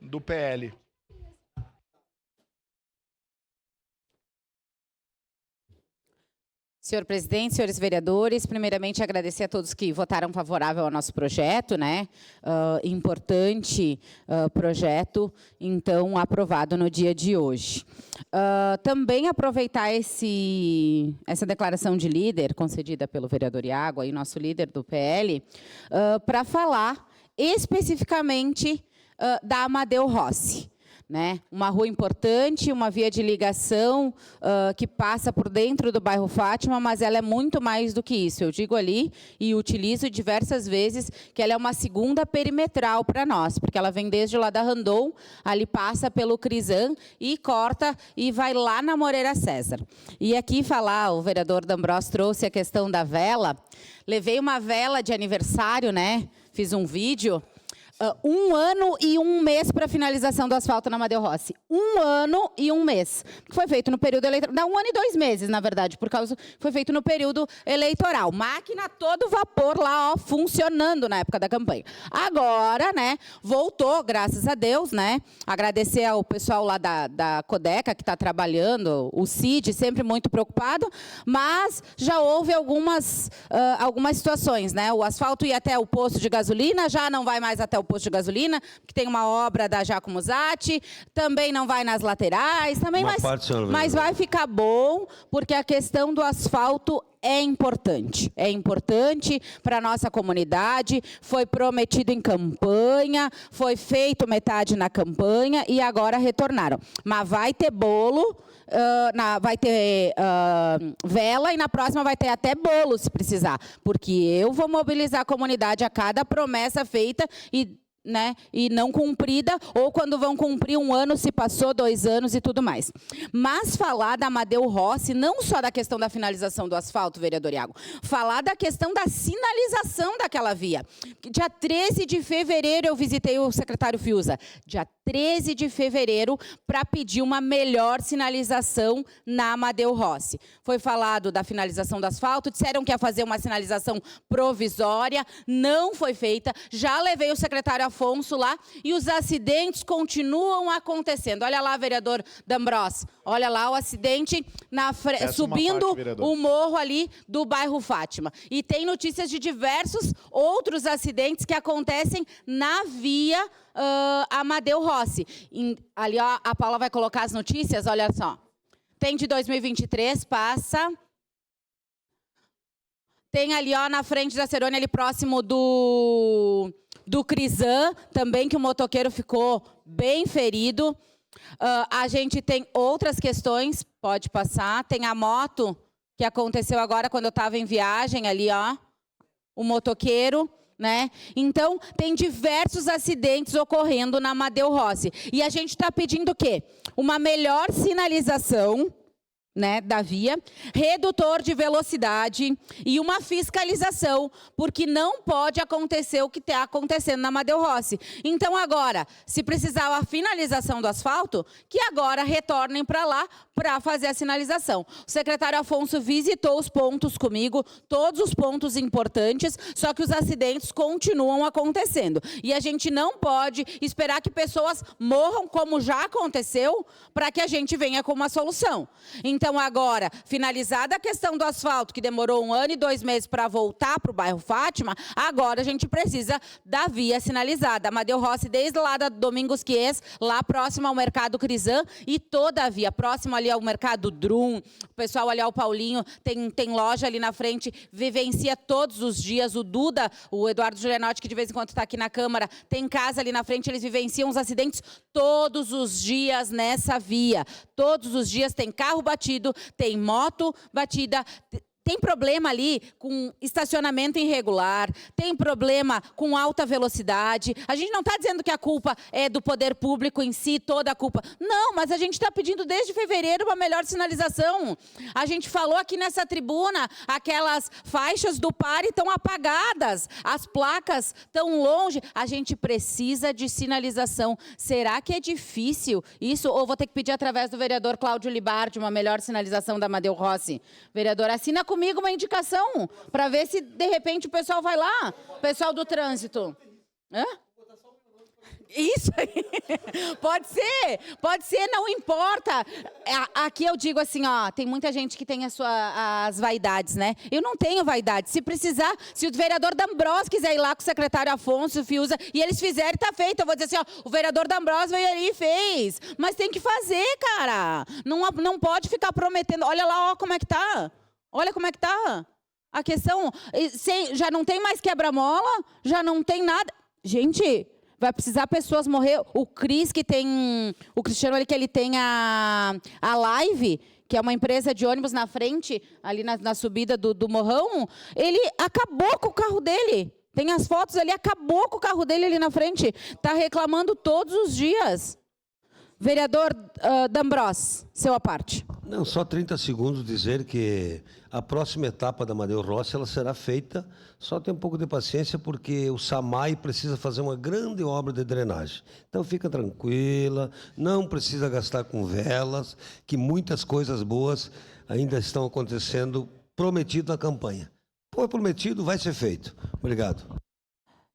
do PL. Senhor presidente, senhores vereadores, primeiramente agradecer a todos que votaram favorável ao nosso projeto, né? Importante projeto, então, aprovado no dia de hoje. Também aproveitar essa declaração de líder, concedida pelo vereador Iago, aí, nosso líder do PL, para falar especificamente da Amadeu Rossi. Né? Uma rua importante, uma via de ligação que passa por dentro do bairro Fátima, mas ela é muito mais do que isso. Eu digo ali e utilizo diversas vezes que ela é uma segunda perimetral para nós, porque ela vem desde lá da Randon, ali passa pelo Crisan e corta e vai lá na Moreira César. E aqui falar, o vereador D'Ambrosio trouxe a questão da vela. Levei uma vela de aniversário, né? Fiz um vídeo. 1 ano e 1 mês para a finalização do asfalto na Amadeu Rossi. 1 ano e 1 mês. Foi feito no período eleitoral. Dá 1 ano e 2 meses, na verdade, por causa foi feito no período eleitoral. Máquina a todo vapor lá, ó, funcionando na época da campanha. Agora, né, voltou, graças a Deus, né? Agradecer ao pessoal lá da Codeca que está trabalhando, o CID, sempre muito preocupado, mas já houve algumas situações, né? O asfalto ia até o posto de gasolina, já não vai mais até o posto de gasolina, que tem uma obra da Giacomo Zatti, também não vai nas laterais, também, mas vai ficar bom, porque a questão do asfalto é importante para a nossa comunidade, foi prometido em campanha, foi feito metade na campanha e agora retornaram. Mas vai ter bolo, vai ter vela e na próxima vai ter até bolo, se precisar, porque eu vou mobilizar a comunidade a cada promessa feita e não cumprida, ou quando vão cumprir 1 ano, se passou 2 anos e tudo mais. Mas falar da Amadeu Rossi, não só da questão da finalização do asfalto, vereador Iago, falar da questão da sinalização daquela via. Dia 13 de fevereiro eu visitei o secretário Fiuza, dia 13 de fevereiro, para pedir uma melhor sinalização na Amadeu Rossi. Foi falado da finalização do asfalto, disseram que ia fazer uma sinalização provisória, não foi feita, já levei o secretário Afonso lá e os acidentes continuam acontecendo. Olha lá, vereador D'Ambrosio, olha lá o acidente subindo o morro ali do bairro Fátima. E tem notícias de diversos outros acidentes que acontecem na via Amadeu Rossi. Ali, ó, a Paula vai colocar as notícias, olha só. Tem de 2023, passa. Tem ali, ó, na frente da Cerônia, ali próximo do Crisan, também que o motoqueiro ficou bem ferido. A gente tem outras questões, pode passar. Tem a moto, que aconteceu agora quando eu estava em viagem, ali, ó, o motoqueiro, né? Então, tem diversos acidentes ocorrendo na Amadeu Rossi. E a gente está pedindo o quê? Uma melhor sinalização, né, da via, redutor de velocidade e uma fiscalização, porque não pode acontecer o que está acontecendo na Amadeu Rossi. Então agora, se precisar a finalização do asfalto, que agora retornem para lá para fazer a sinalização. O secretário Afonso visitou os pontos comigo, todos os pontos importantes, só que os acidentes continuam acontecendo. E a gente não pode esperar que pessoas morram, como já aconteceu, para que a gente venha com uma solução. Então, agora, finalizada a questão do asfalto, que demorou 1 ano e 2 meses para voltar para o bairro Fátima, agora a gente precisa da via sinalizada. Amadeu Rossi, desde lá da Domingos Quies, lá próximo ao Mercado Crisan, e toda a via, próximo ali ao Mercado Drum, o pessoal ali, ao Paulinho, tem loja ali na frente, vivencia todos os dias, o Duda, o Eduardo Giulianotti, que de vez em quando está aqui na Câmara, tem casa ali na frente, eles vivenciam os acidentes todos os dias nessa via. Todos os dias tem carro batido, tem moto batida, tem problema ali com estacionamento irregular, tem problema com alta velocidade. A gente não está dizendo que a culpa é do poder público em si, toda a culpa. Não, mas a gente está pedindo desde fevereiro uma melhor sinalização. A gente falou aqui nessa tribuna, aquelas faixas do pare estão apagadas, as placas estão longe. A gente precisa de sinalização. Será que é difícil isso? Ou vou ter que pedir através do vereador Cláudio Libardi uma melhor sinalização da Amadeu Rossi? Vereador, assina comigo uma indicação, para ver se, de repente, o pessoal vai lá, o pessoal do trânsito. Hã? Isso aí. Pode ser, não importa. Aqui eu digo assim, ó, tem muita gente que tem as vaidades, né? Eu não tenho vaidade. Se precisar, se o vereador D'Ambrosio quiser ir lá com o secretário Afonso Fiuza e eles fizerem, tá feito. Eu vou dizer assim, ó, o vereador D'Ambrosio veio ali e fez. Mas tem que fazer, cara. Não pode ficar prometendo. Olha lá, ó, como é que tá. Olha como é que tá. A questão, já não tem mais quebra-mola, já não tem nada. Gente, vai precisar pessoas morrer. O Cristiano, que ele tem a Live, que é uma empresa de ônibus na frente, ali na subida do Morrão, ele acabou com o carro dele. Tem as fotos ali, acabou com o carro dele ali na frente. Está reclamando todos os dias. Vereador D'Ambrosio, seu à parte. Não, só 30 segundos dizer que a próxima etapa da Amadeu Rossi ela será feita, só tem um pouco de paciência, porque o SAMAI precisa fazer uma grande obra de drenagem. Então fica tranquila, não precisa gastar com velas, que muitas coisas boas ainda estão acontecendo, prometido na campanha. Foi prometido, vai ser feito. Obrigado.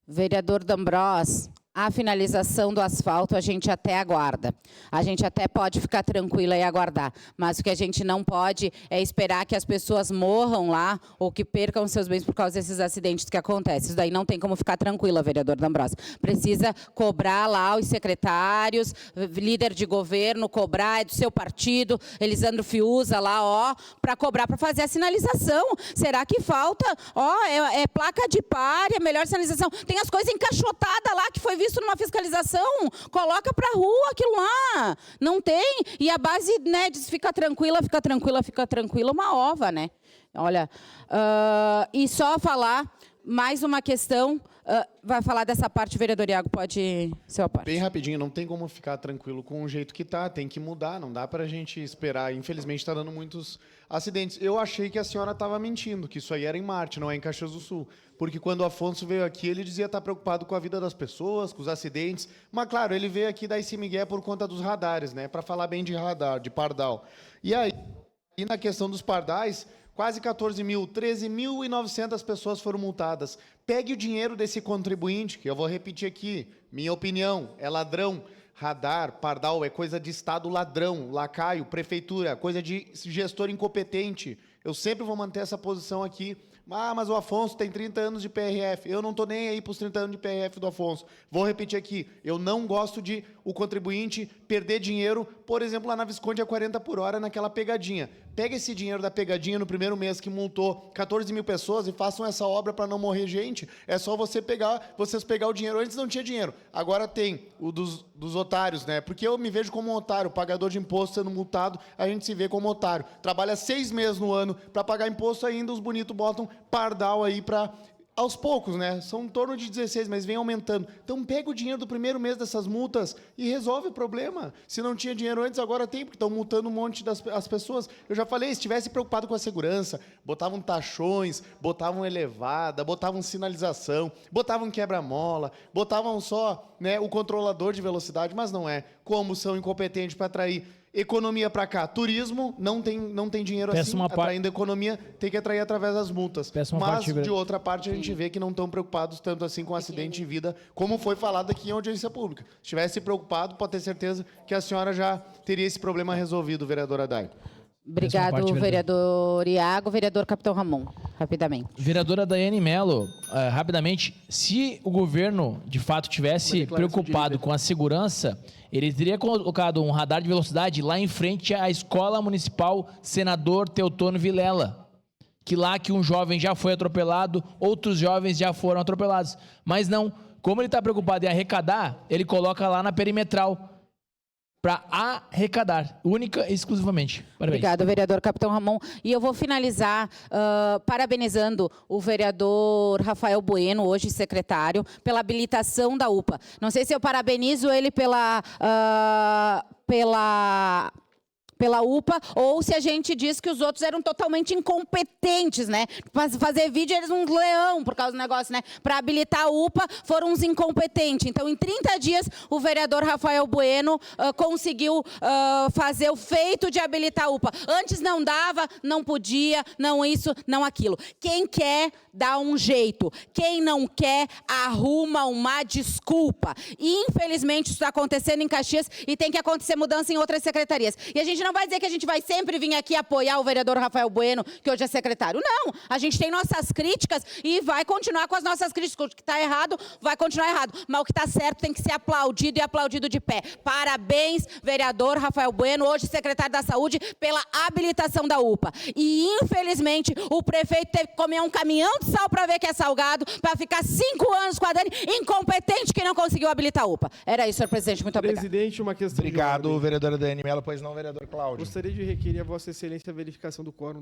Vereador D'Ambrosio, a finalização do asfalto a gente até aguarda. A gente até pode ficar tranquila e aguardar. Mas o que a gente não pode é esperar que as pessoas morram lá ou que percam seus bens por causa desses acidentes que acontecem. Isso daí não tem como ficar tranquila, vereador D'Ambrosio. Precisa cobrar lá os secretários, líder de governo, cobrar, é do seu partido, Elisandro Fiuza lá, ó, para cobrar, para fazer a sinalização. Será que falta? Ó, é placa de pare, é melhor sinalização. Tem as coisas encaixotadas lá que foi visto numa fiscalização, coloca para rua aquilo lá, não tem, e a base, né, diz fica tranquila, uma ova, né? Olha, e só falar mais uma questão, vai falar dessa parte, vereador Iago, pode ser a parte. Bem rapidinho, não tem como ficar tranquilo com o jeito que tá, tem que mudar, não dá para a gente esperar, infelizmente está dando muitos acidentes. Eu achei que a senhora estava mentindo, que isso aí era em Marte, não é em Caxias do Sul, porque quando o Afonso veio aqui, ele dizia estar preocupado com a vida das pessoas, com os acidentes, mas claro, ele veio aqui dar esse migué por conta dos radares, né, para falar bem de radar, de pardal. E aí, na questão dos pardais, quase 14 mil, 13.900 pessoas foram multadas. Pegue o dinheiro desse contribuinte, que eu vou repetir aqui, minha opinião, é ladrão. Radar, pardal, é coisa de Estado ladrão, lacaio, prefeitura, coisa de gestor incompetente. Eu sempre vou manter essa posição aqui. Mas o Afonso tem 30 anos de PRF. Eu não estou nem aí para os 30 anos de PRF do Afonso. Vou repetir aqui. Eu não gosto de o contribuinte perder dinheiro, por exemplo, lá na Visconde a 40 por hora naquela pegadinha. Pega esse dinheiro da pegadinha no primeiro mês que multou 14 mil pessoas e façam essa obra para não morrer gente. É só vocês pegar o dinheiro. Antes não tinha dinheiro. Agora tem o dos otários, né? Porque eu me vejo como um otário, pagador de imposto sendo multado, a gente se vê como otário. Trabalha 6 meses no ano para pagar imposto ainda, os bonitos botam pardal aí para... Aos poucos, né? São em torno de 16, mas vem aumentando. Então, pega o dinheiro do primeiro mês dessas multas e resolve o problema. Se não tinha dinheiro antes, agora tem, porque estão multando um monte das pessoas. Eu já falei, se estivesse preocupado com a segurança, botavam taxões, botavam elevada, botavam sinalização, botavam quebra-mola, botavam só, né, o controlador de velocidade, mas não é. Como são incompetentes para atrair economia para cá, turismo, não tem dinheiro assim, atraindo economia, tem que atrair através das multas. Mas, de outra parte, a gente vê que não estão preocupados tanto assim com acidente de vida, como foi falado aqui em audiência pública. Se estivesse preocupado, pode ter certeza que a senhora já teria esse problema resolvido, vereadora Dai. Obrigado, vereador Iago. Vereador Capitão Ramon, rapidamente. Vereadora Daiane Mello, rapidamente, se o governo, de fato, tivesse preocupado com a segurança, ele teria colocado um radar de velocidade lá em frente à Escola Municipal Senador Teotônio Vilela, que lá que um jovem já foi atropelado, outros jovens já foram atropelados. Mas não, como ele está preocupado em arrecadar, ele coloca lá na perimetral, para arrecadar, única e exclusivamente. Parabéns. Obrigado, vereador Capitão Ramon. E eu vou finalizar parabenizando o vereador Rafael Bueno, hoje secretário, pela habilitação da UPA. Não sei se eu parabenizo ele pela pela UPA, ou se a gente diz que os outros eram totalmente incompetentes, né? Para fazer vídeo, eles um leão por causa do negócio, né? Para habilitar a UPA, foram uns incompetentes. Então, em 30 dias, o vereador Rafael Bueno conseguiu fazer o feito de habilitar a UPA. Antes não dava, não podia, não isso, não aquilo. Quem quer, dá um jeito. Quem não quer, arruma uma desculpa. E, infelizmente, isso está acontecendo em Caxias e tem que acontecer mudança em outras secretarias. E a gente não vai dizer que a gente vai sempre vir aqui apoiar o vereador Rafael Bueno, que hoje é secretário. Não, a gente tem nossas críticas e vai continuar com as nossas críticas. O que está errado, vai continuar errado. Mas o que está certo tem que ser aplaudido e aplaudido de pé. Parabéns, vereador Rafael Bueno, hoje secretário da Saúde, pela habilitação da UPA. E, infelizmente, o prefeito teve que comer um caminhão de sal para ver que é salgado, para ficar 5 anos com a Dani, incompetente que não conseguiu habilitar a UPA. Era isso, senhor presidente. Muito obrigado. Presidente, uma questão Obrigado, de ordem. vereadora Dani Mello, pois não, vereador Cláudio. Gostaria de requerer a Vossa Excelência a verificação do quórum